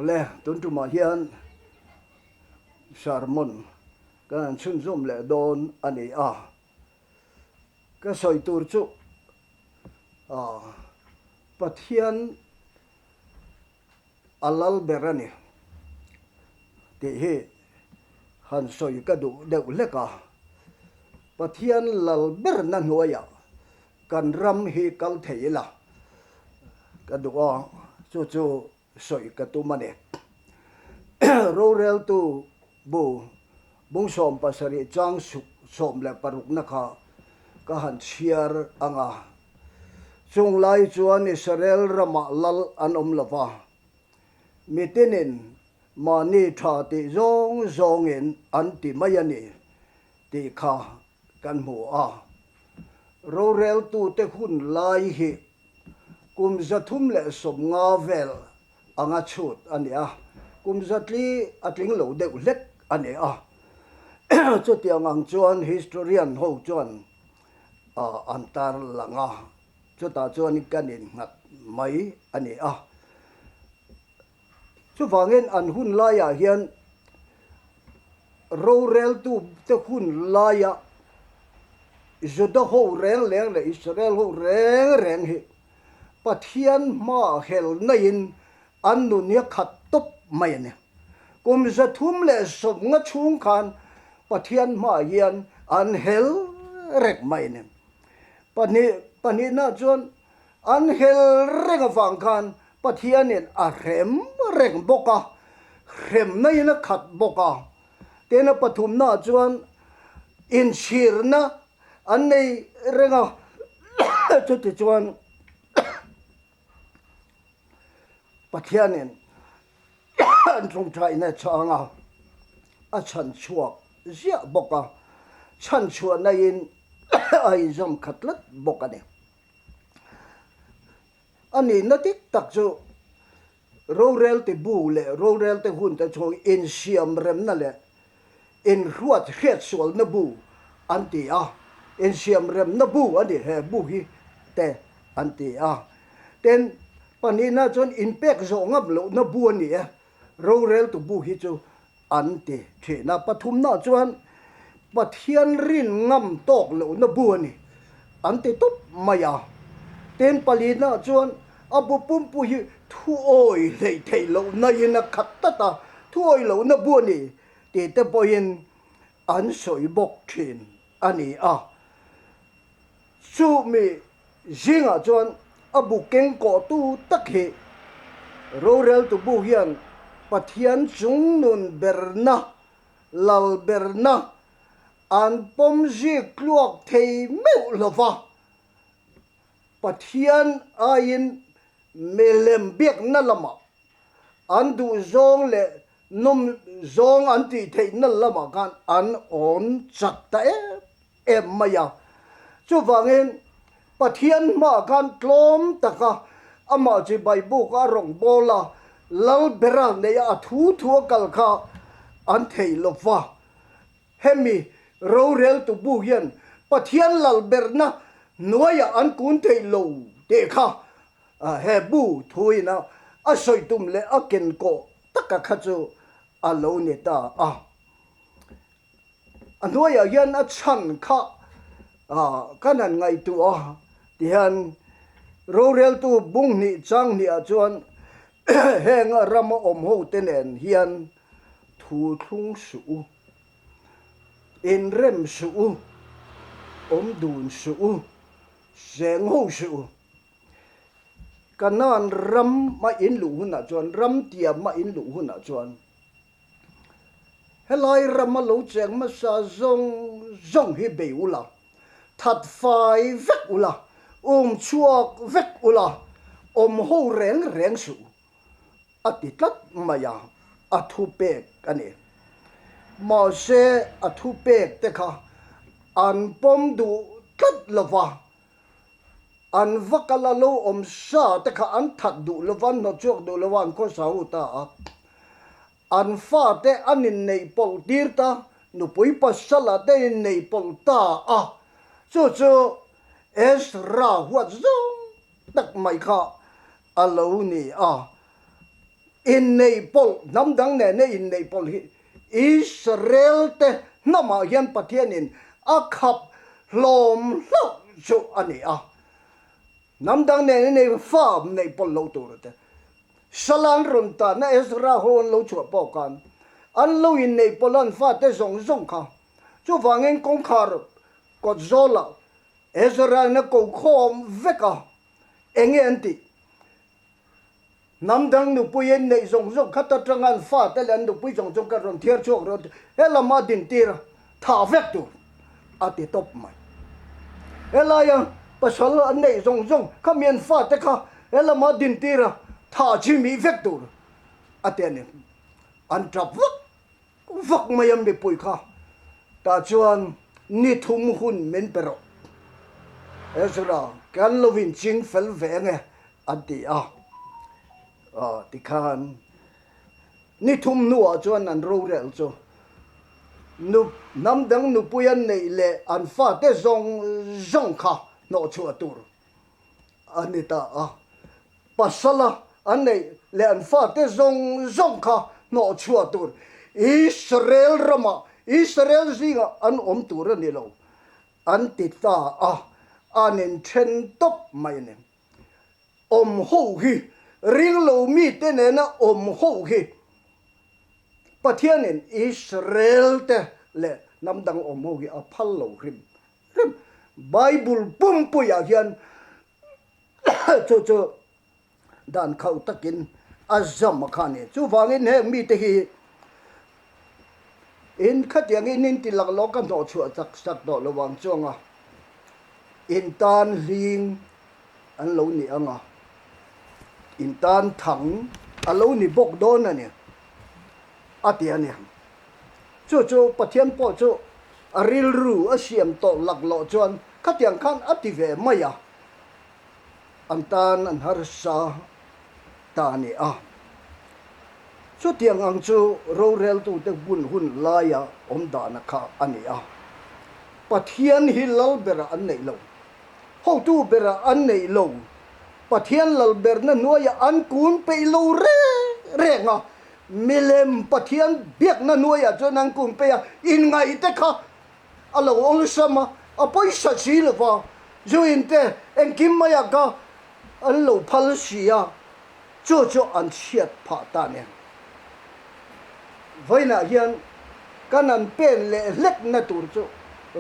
le tun tu ma hian sermon kan chun zum le don ani a ka soi tur chu Pathian Lalberna ni ti hi han soi ka du deuh leka Pathian Lalberna nuaya kan ram hi kal thei la ka du chu soi ka tu mane ro rel tu bung som pasari chang som le paruk na kha ka han chiar anga chung lai chuan Israel rama lal an lova mitinin mani tha ti zong in an ti mayani ti kha kan mu a ro rel tu te hun lai hi kum zathum le som nga vel anga chut ania kum zatli atling lo de lek ania chu tiang ang chuan historian ho chuan antar langa chu ta chuan kanin ngat mai ania chu wangin an hun laia hian ro rel tu te hun laia Juda ho reng le Israel ho reng hi Pathian ma hel nain an nu nia khat top mai ne kum zathum le som nga chung khan Pathian ma hian an hel rek mai ne pani na chuan an hel rek awang khan Pathian in a rem rek boka rem nei na khat boka tena pathum na chuan in shir na an nei renga chu ti chuan Pathian in an trong thai na changa a chan chuak zia boka chan chua na in ai zam khatlat boka ne ani na tik tak chu ro rel te bu le ro rel te hun te choi in siam rem na le in ruat het sol na bu anti a in siam rem na bu ani he bu hi te anti a ten panina chon impact zo ngap lo na bu ani a ro rel tu bu hi chu anti the na pathum na chuan Pathian rin ngam tok lo na bu ani anti top maya ten palina chuan abu pumpu hi thu oi lei thei lo na ina khat ta thu oi lo na bu ani ti te poin an soi bok thin ani a chu mi jinga chuan abu keng ko tu tak he ro rel tu bu hian Pathian chung nun berna Lalberna an pom ji kluak thei meu lova Pathian ain melem biak na lama an du zong le num zong an ti thei na lama kan an on chak ta em maya chu wangin Pathian ma kan tlom taka ama ji baibu ka rong bola Lalberna ne ya thu kal kha an thei lova hemi ro rel tu bu hian Pathian Lalberna nuaya an kun thei lo te kha he bu thui na a soi tum le a ken ko taka kha chu a lo ne ta nuaya hian a chan kha kanan ngai tu tihan ro rel tu bung ni chang ni a chuan henga ram om ho tenen hian thu thung su in rem su om dun su seng ho su kanan ram ma in lu na chuan ram tia ma in lu na chuan helai ram ma lo cheng ma sa zong hi be ula that fai vek ula chuak vek ula ho reng su atitlat maya athu pek ani ma se athu pek te kha an pom du tat lova an vakala lo sa te kha an that du lovan no chok du lovan ko sa ta an fa te anin nei pol tirta nu pui pasala te nei pol ta chu Ezra what zo tak mai kha alo ni in nei pol nam dang ne ne in nei pol hi Israel te nama hian Pathian in a khap hlom lo chu ani a nam dang ne ne farm nei pol lo tur te salan run ta na Ezra hon lo chu po kan an lo in nei pol an fa te zong zong kha chu wangin kong khar ko zola Ezra na ko khom veka enge anti nam dang nu puyen nei zong zong khata trangan fa te lan nu pui zong zong ka ron thier chok ro hela ma din tira tha vek tu ati top mai hela yang pasal an nei zong zong khamien fa te kha hela ma din tira tha chi mi vek tu ati ani an trap vak mayam be pui kha ta chuan ni thum hun men pero Ezra kan lovin ching fel ve nge ati a ti khan ni thum nu a chuan an ro rel chu nu nam dang nu puyan nei le an fa te zong zong kha no chu atur anita a pasala an nei le an fa te zong zong kha no chu atur Israel rama Israel zinga an tur ni lo an ti ta a anen chen top mai ne ho hi ring lo mi te ne na ho hi Pathian in Israel te le nam dang ho hi a phal lo rim Bible pum pu ya hian chu dan khau takin azam khani chu wangin he mi te hi in khatiang in ti lak lo kan no chu chak sak do lo wang chonga in tan ling an lo ni anga in tan thang alo ni bok don ani ati ani chu Pathian po chu aril ru a siam to lak lo chuan khatiang khan ati ve maya an tan an har sa ta ni a chu tiang ang chu ro rel tu te bun hun laya om da na kha ani a Pathian hi Lalberna an nei lo ho tu bera an nei lo Pathian Lalberna nuaya an kun pe lo re nga milem Pathian biak na nuaya cho nang kun pe in ngai te kha alo ong sama apoi sa chi lo fa jo in te en kim maya ka an lo phal sia cho an chiat pha ta ne voina hian kanan pen le lek na tur chu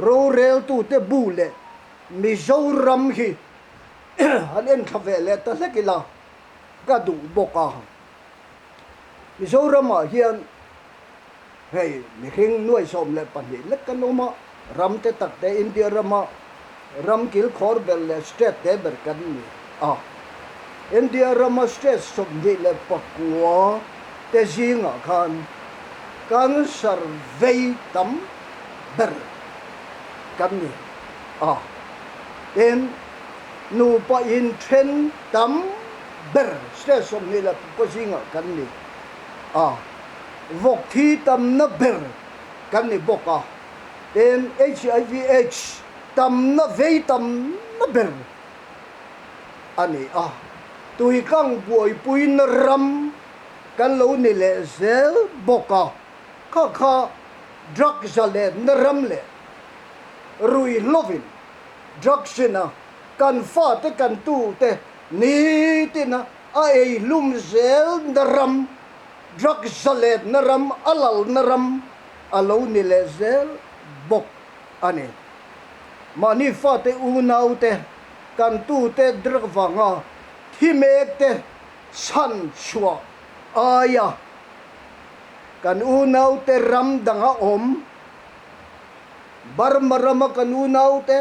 ro rel tu te bu le Mizoram hi an en khave le ta lekila ka du boka Mizoram a hian hei mi hing nuai som le pan hi lek kanoma ram te tak te India rama ram kil khor bel le state te ber kan ni India rama state som ni le pakwa te jinga khan kan survey tam ber kan ni en nu pa in tren tam ber station ni la ko singa kan ni vok thi tam na ber kan ni boka en HIV tam na ve tam na ber ani tui kang buai pui na ram kan lo ni le zel boka kha drug zale na ram le rui lovin drugsina kan fa te kan tu te ni tina ai lum zel naram drug zalet naram alal naram alo ni le zel bok ani mani fa te unau te kan tu te drug wanga thimek te san chua aya kan unau te ram danga om barmarama kan unau te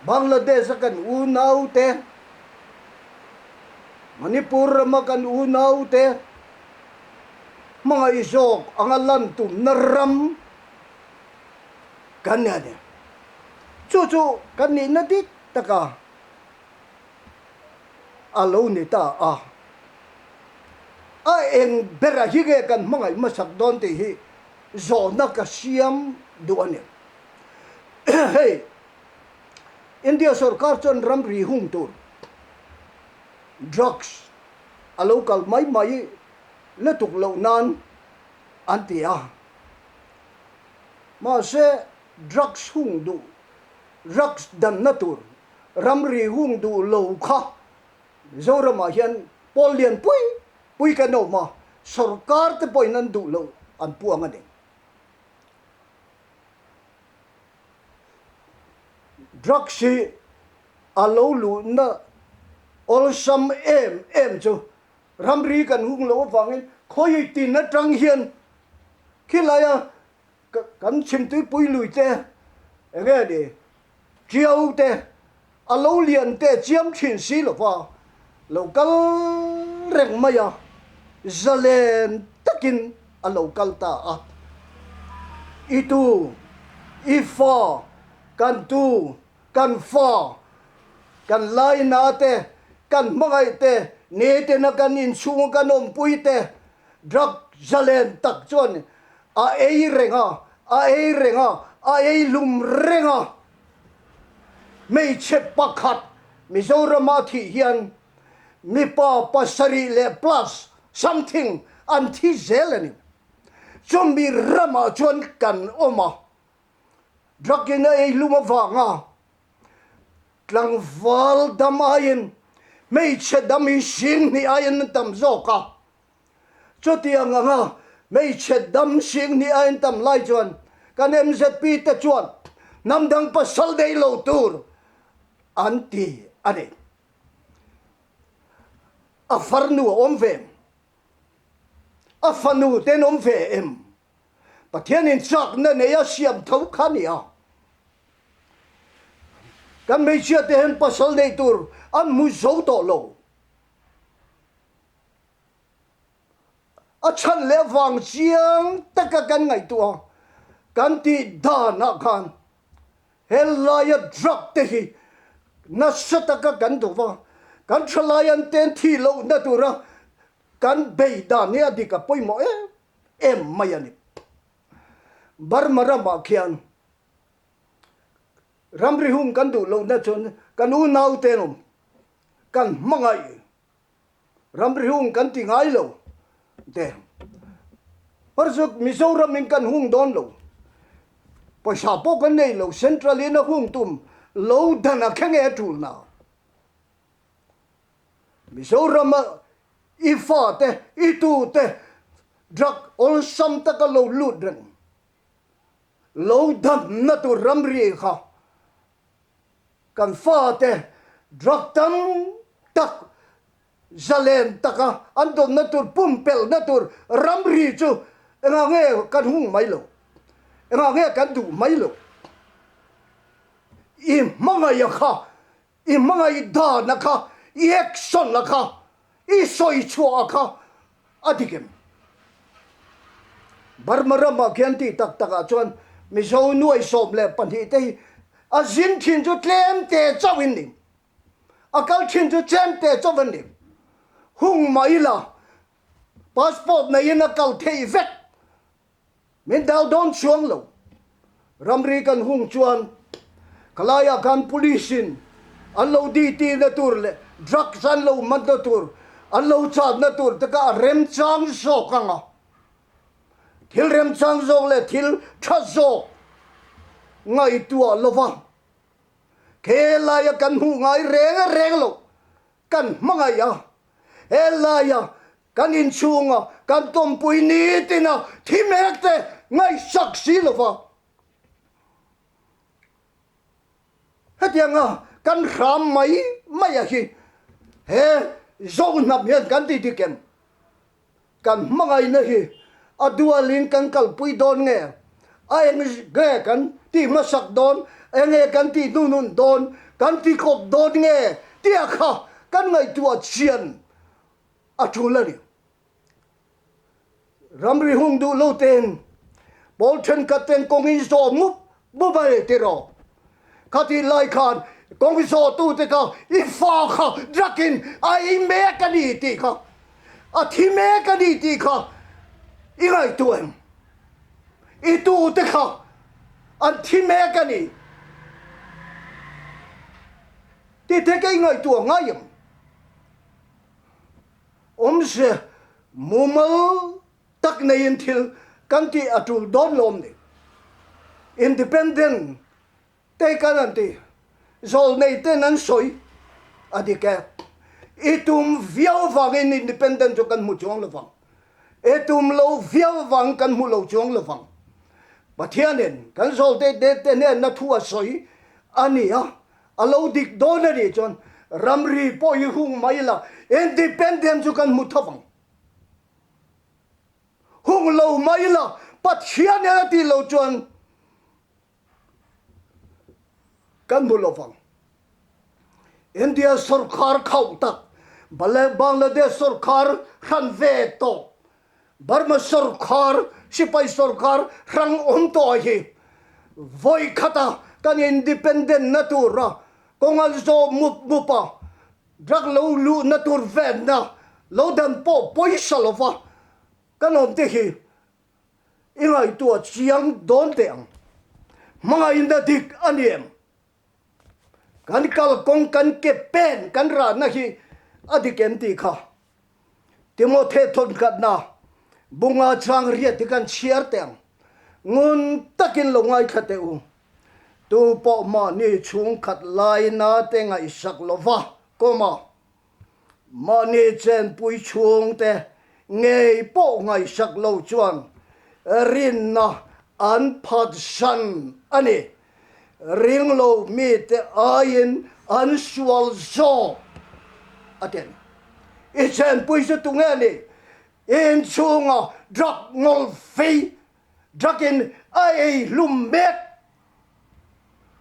Bangladesh kan unaw te Manipur kan unaw te mga isok ang alantum naram kanyan chuchu kanina dit taka alo ni ta eng berahige kan mga masakdon te hi zona ka siyam duanin hey India sarkar chon ram ri hung tur drugs local mai le tuk lo nan antia ma se drugs hung du drugs dan natur ramri hung du lo kha zora ma hian polian pui ka no ma sarkar te poinan du lo an puang ani drugs si alo lu na all some em chu ramri kan hung lo wangin khoi tin na tang hian Killuaia kan chim tu pui lui te nghe đi chiêu te alo liền te chiếm thiên sĩ lo pa lo kal reng maya zalen takin alo kal ta a itu ifa kan tu kan fa kan lai na te kan mangai te ne te na kan in chung kan om pui te drak zalen tak chon a ei renga a ei lum renga mei che pakhat Mizoram thi hian mi pa pasari le plus something anti zelani zombie rama chon kan oma drakina ei luma wanga tlang val damayin mei che dami sing ni ayin tam zoka chotiang nga mei che dam sing ni ayin tam lai chuan kan MZP te chuan namdang pasal dei lo tur anti ane a farnu omvem a fanu ten omve em pathian in chak na ne ya siam thau khania kan mei chia te hen pasal dei tur an mu zo to lo a chan le wang chiang taka kan ngai tua kan ti da na khan helaya drop te hi na sataka kan do wa kan thalayan ten thi lo na tura kan bei da ne adika poimo em mayani barmara ma khian ramri hum kan du lo na chon kan u nau tenom kan mangai ramri hum kan ti ngai lo te parsuk Mizoram min kan hung don lo paisa po kan nei lo central in a hung tum lo dana khenge tul na Mizoram ifa te itu te drug all sam ta ka lo lut ren lo dan na tu ramri kha kan fa te drug tam tak zalen taka andom na tur pumpel na tur ramri chu nga nge kan hung mai lo nga nge kan du mai lo I mga ya kha I mga I da na kha I action na kha I soi chua kha adikem barmara ma kyanti tak taka chuan mi zo nuai som le panhi te a zin thin chu tlem te chawin nim a kal thin chu chen te chawin nim hung mai la passport na ina kal thei vet min dal don chuang lo ramri kan hung chuan kalaya kan policein allo di ti na tur le drugs an lo man na tur allo chat na tur taka rem chang so kanga thil rem chang zo le thil tha zo ngai tua lova kelaya kan hu ngai reng lo kan mangaya elaya kan in chunga kan tom pui ni tina thimekte ngai saksi lova hatianga kan ram mai a hi he zo nap hian kan ti ti kem kan mangai na hi adua lin kan kal pui don nge ai ge kan ti masak don enge kan ti nun don kan ti kop don nge ti kha kan ngai tua chian a chulani ramri hung du lo ten bolten ka ten kongin so mup bu bai te ro khati lai khan kong so tu te ka I fa kha drakin ai me ka ni ti kha a thi me ka ni ti kha I ngai tuem I tu te kha an thi me ka ni ti te ka ngai tu ngai yam se mumal tak nei in thil kan ti atul don lom ni independent te kan anti zol nei te nan soi adike itum viau wang in independent jo kan mu chong lawang itum lo viau wang kan mu lo chong lawang Pathianin kan zol te ne na thua soi ania alo dik donari chon ramri po yu hung maila independent jo kan mu thawang hung lo maila Pathian ti lo chon kan mu lawang India sarkar khau tak Bangladesh sarkar khan ve to Burma sarkar sipai sarkar rang to hi voi khata kan independent natura kongal zo mupa drag lo lu natur ven na lo dan po poisalova kan te hi ingai tu chiang don teang mga inda dik aniem kan kal kong kan ke pen kan ra na hi adikem ti kha Timothy thon kat na bunga chang riat ti kan chiar teng ngun takin longai khate u tu po ma ni chung khat lai na te ngai sak lova koma ma ni chen pui chung te ngei po ngai sak lo chuan rin na an phat san ani ring lo mi te ayin an sual zo aten ichen pui se tu ngani in chunga drak ngol fei drakin ai lum mek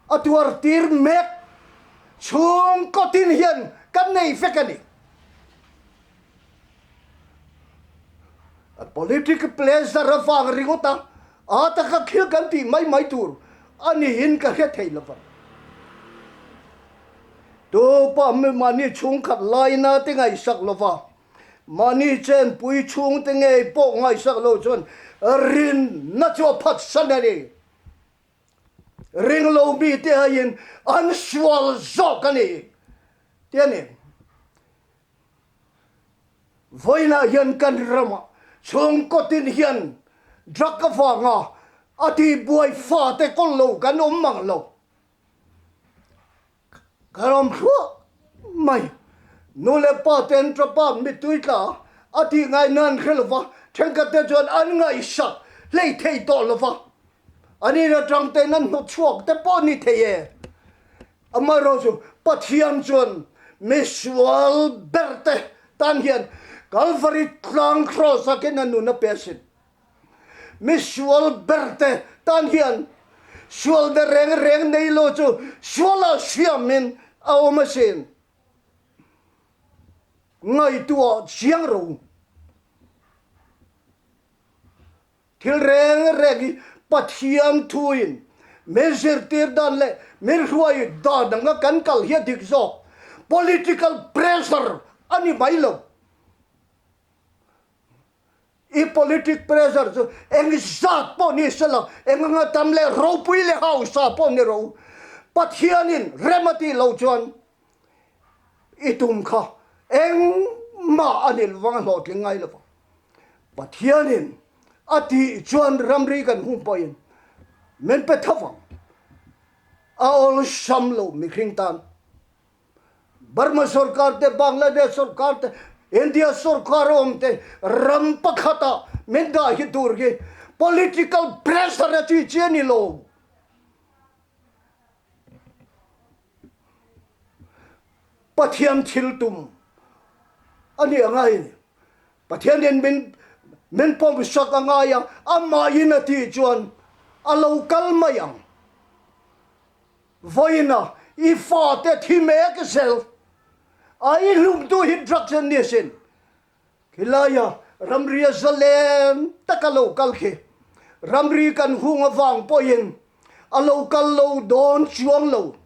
atuar tir mek chung kotin hian kan nei fekani a political place da rafang ringota ata ka khil kan ti mai tur ani hin ka he thei lova to pa me mani chung khat lai na te ngai sak lova mani chen pui chung te ngai po ngai sak lo chon rin na cho phat sanani ring lo bi te hayin an swal zokani tiani voina yan kan rama chung kotin hian drak fa nga ati buai fa te kon lo kan mang lo karom khua mai nule pa ten trapa mi tuita ati ngai nan khelwa thenka te jon an ngai sa lei thei to lova ani na trang te nan no chuak te po ni theye amaro chu Pathian jon misual berte tan hian Calvary tlang cross akin anu na pesin misual berte tan hian sual de reng nei lo chu suala siamin au masin ngai tua siang ro thil reng Pathian thuin measure tir dan le mir huai da danga kan kal hi dik zo political pressure ani bailo I politic pressure so eng zat po ni sala eng nga tam le ro pui le hau sa po ni ro Pathianin remati lo chuan itum kha eng ma anil wang lo ti ngai lo Pathianin ati chuan ramri kan hum poin men pe thawang a ol samlo mi khring tan Burma sarkar te Bangladesh sarkar te India sarkar om te ram pakhata men da hi durge political pressure ati cheni lo Pathian thiltum ani angai Pathianin men pom sak angaya ama inati chuan a local mayang voina I fa te thimek sel ai lum tu instruction nisin Killuaia ramri zalem takalo kalke ramri kan hung awang poin a local lo don chuang lo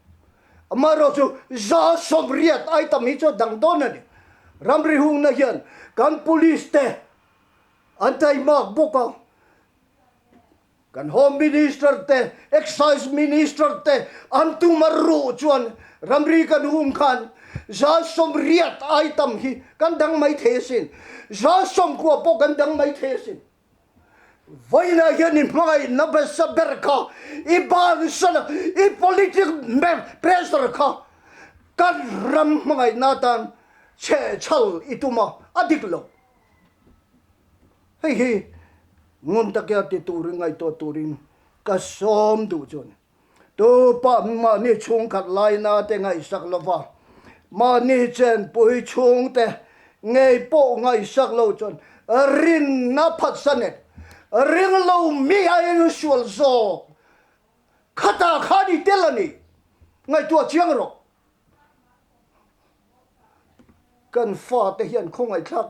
amaro chu za sobriat ai tami cho dang don ani ramri hung na hian kan police te antai mak boka kan home minister te excise minister te antu maru chuan ramri kan hung khan za som riat ai tam hi kan dang mai the sin za som ko po kan dang mai the sin voi na hian in mai na ba saber kha I ban sana I political pressure kha kan ram mai na tan che chal ituma adik lo hei hei ngun ta kya ti turing ngai to turing ka som du chon to pa ma ni chung khat lai na te ngai sak lova ma ni chen pui chung te ngei po ngai sak lo chon rin na phat sanet ring lo mi ai nu sual zo khata khani telani ngai to chiang ro kan fa te hian khong ai thak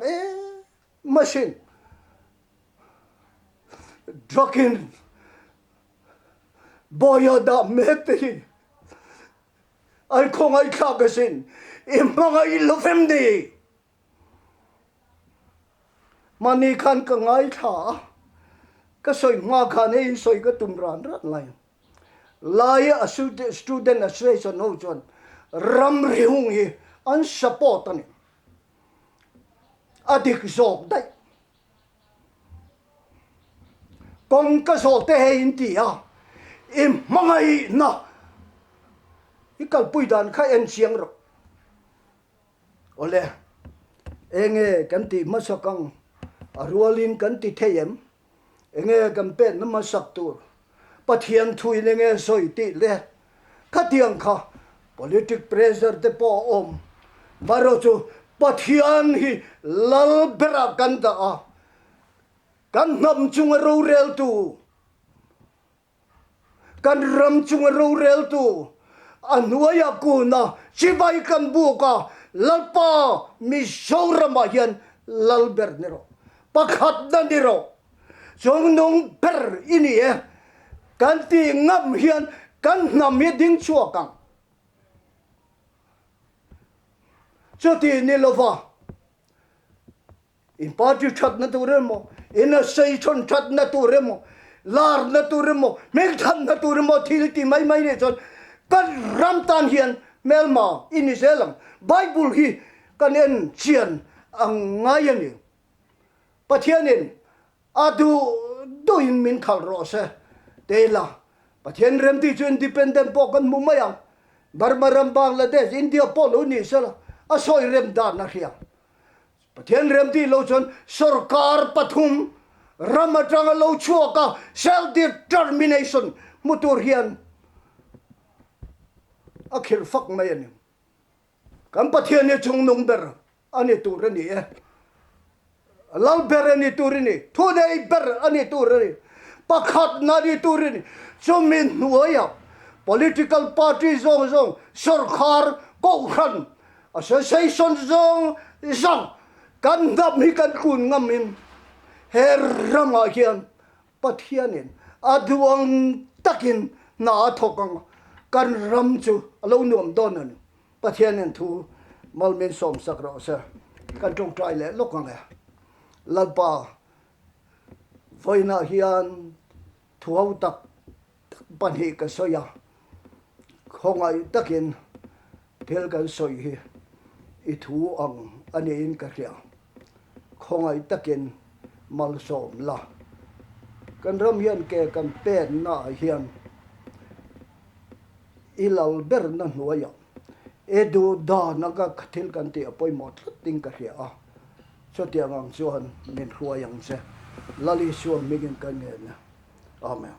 machine drakin boya da mete ai khong ai thak sin imanga I lofem de mani khan ka ngai tha ka soi nga khan ei soi ka tumran rat lai lai a student association no chon ram riung hi an support ani adik zok dai kong ka so te hein ti a im mangai na ikal pui dan khai en chiang ro ole enge kan ti masakang arualin kan ti theyem enge kan pe na masak tur pathian thui lenge soi ti le khatiang kha politic pressure te po om baro chu pathian hi lalbera kan da a kan nam chung ro rel tu kan ram chung ro rel tu anuaya ku na chibai kan bu ka lalpa mi shorama hian lalber nero pakhat na nero jong nong per ini kan ti ngam hian kan nam mi ding chuakang choti ni lova in party chat na turemo in a say chon chat na turemo lar na turemo meg than na turemo thil ti mai mai ne chon kan ram tan hian melma ini selam bible hi kan en chian ang ngayani pathianin adu doin min khal ro se tela pathian rem ti chu independent po kan mumayang barmaram bangladesh india polo ni sala asoi rem da na khia pathian rem ti lo chon sarkar pathum ramatang lo chuaka self determination mutur hian akhir fak mai ani kan pathian ni chung nong ber ani tur ni lal ber ani tur ni thudai ber ani tur ni pakhat na ni tur ni chumin nuaya political party zong zong sarkar ko khan association zong zong kan dam hi kan kun ngamin herrama hian pathianin aduang takin na thokang kan ram chu alo nuam don an pathianin thu malmin som sakra sa kan tong trai le lokang lalpa voina hian thuau tak panhi ka soya khongai takin phel kan soi hi I thu ang ani in ka ria khongai takin mal som la kan ram hian ke kan pen na hian ilal ber na nuaya edu da naga khathil kan ti apoi mot ting ka ria a so tiang ang chuan min hruayang se lali suam migin kan ne amen